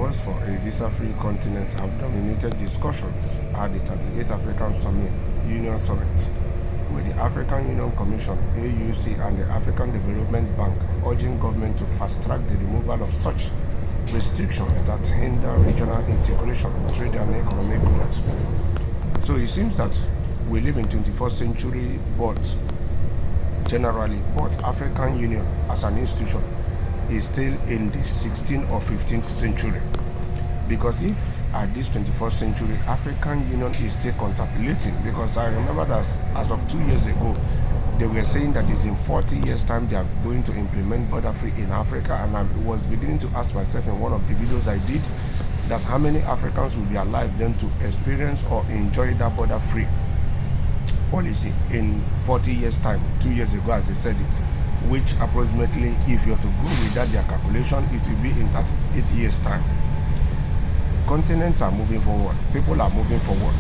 calls for a visa-free continent have dominated discussions at the 38th African Union Summit, with the African Union Commission, AUC, and the African Development Bank urging government to fast-track the removal of such restrictions that hinder regional integration, trade, and economic growth. So it seems that we live in 21st century, but African Union as an institution is still in the 16th or 15th century. Because if at this 21st century, African Union is still contemplating, because I remember that as of 2 years ago, they were saying that it's in 40 years' time they are going to implement border free in Africa, and I was beginning to ask myself in one of the videos I did that how many Africans will be alive then to experience or enjoy that border free policy in 40 years' time, 2 years ago as they said it, which approximately, if you're to go with that their calculation, it will be in 38 years' time. Continents are moving forward, people are moving forward.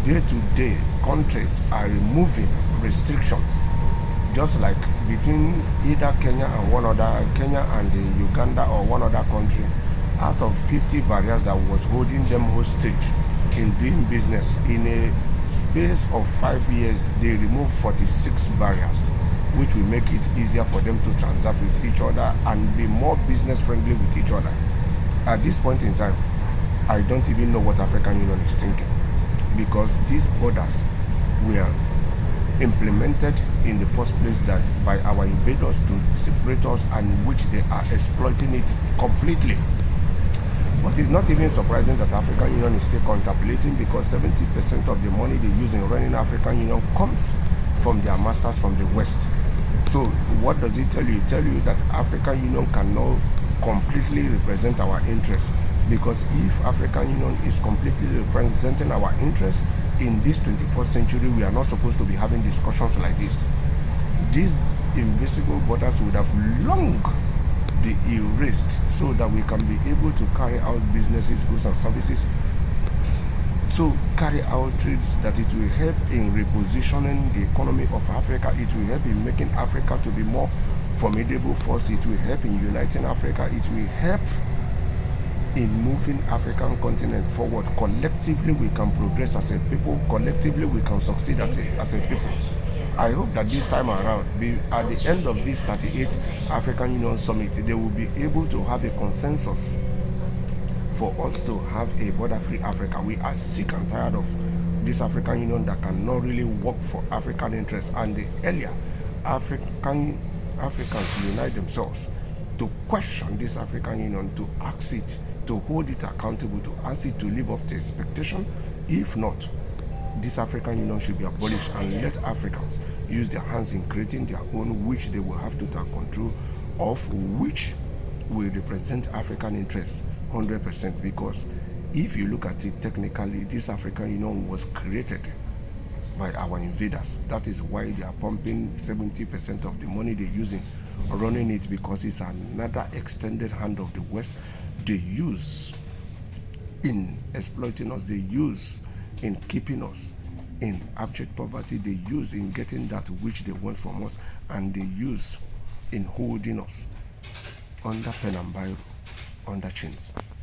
Day to day, countries are removing restrictions, just like between either Kenya and the Uganda or one other country. Out of 50 barriers that was holding them hostage in doing business, in a space of 5 years, they removed 46 barriers, which will make it easier for them to transact with each other and be more business friendly with each other. At this point in time, I don't even know what African Union is thinking, because these borders were implemented in the first place that by our invaders to separate us, and which they are exploiting it completely. But it's not even surprising that African Union is still contemplating, because 70% of the money they use in running African Union comes from their masters from the West. So what does it tell you? It tells you that African Union cannot completely represent our interests, because if African Union is completely representing our interests in this 21st century, we are not supposed to be having discussions like this. These invisible borders would have long be erased so that we can be able to carry out businesses, goods and services, to carry out trades, that it will help in repositioning the economy of Africa. It will help in making Africa to be more formidable force. It will help in uniting Africa. It will help in moving African continent forward. Collectively we can progress as a people. Collectively we can succeed as a people. I hope that this time around, at the end of this 38th African Union Summit, they will be able to have a consensus for us to have a border-free Africa. We are sick and tired of this African Union that cannot really work for African interests. And the earlier Africans unite themselves to question this African Union, to ask it, to hold it accountable, to ask it to live up to expectation. If not, this African Union should be abolished, and let Africans use their hands in creating their own, which they will have total control of, which will represent African interests 100%. Because if you look at it technically, this African Union was created by our invaders. That is why they are pumping 70% of the money they're using running it, because it's another extended hand of the West they use in exploiting us, they use in keeping us in abject poverty, they use in getting that which they want from us, and they use in holding us under pen and biro, under chains.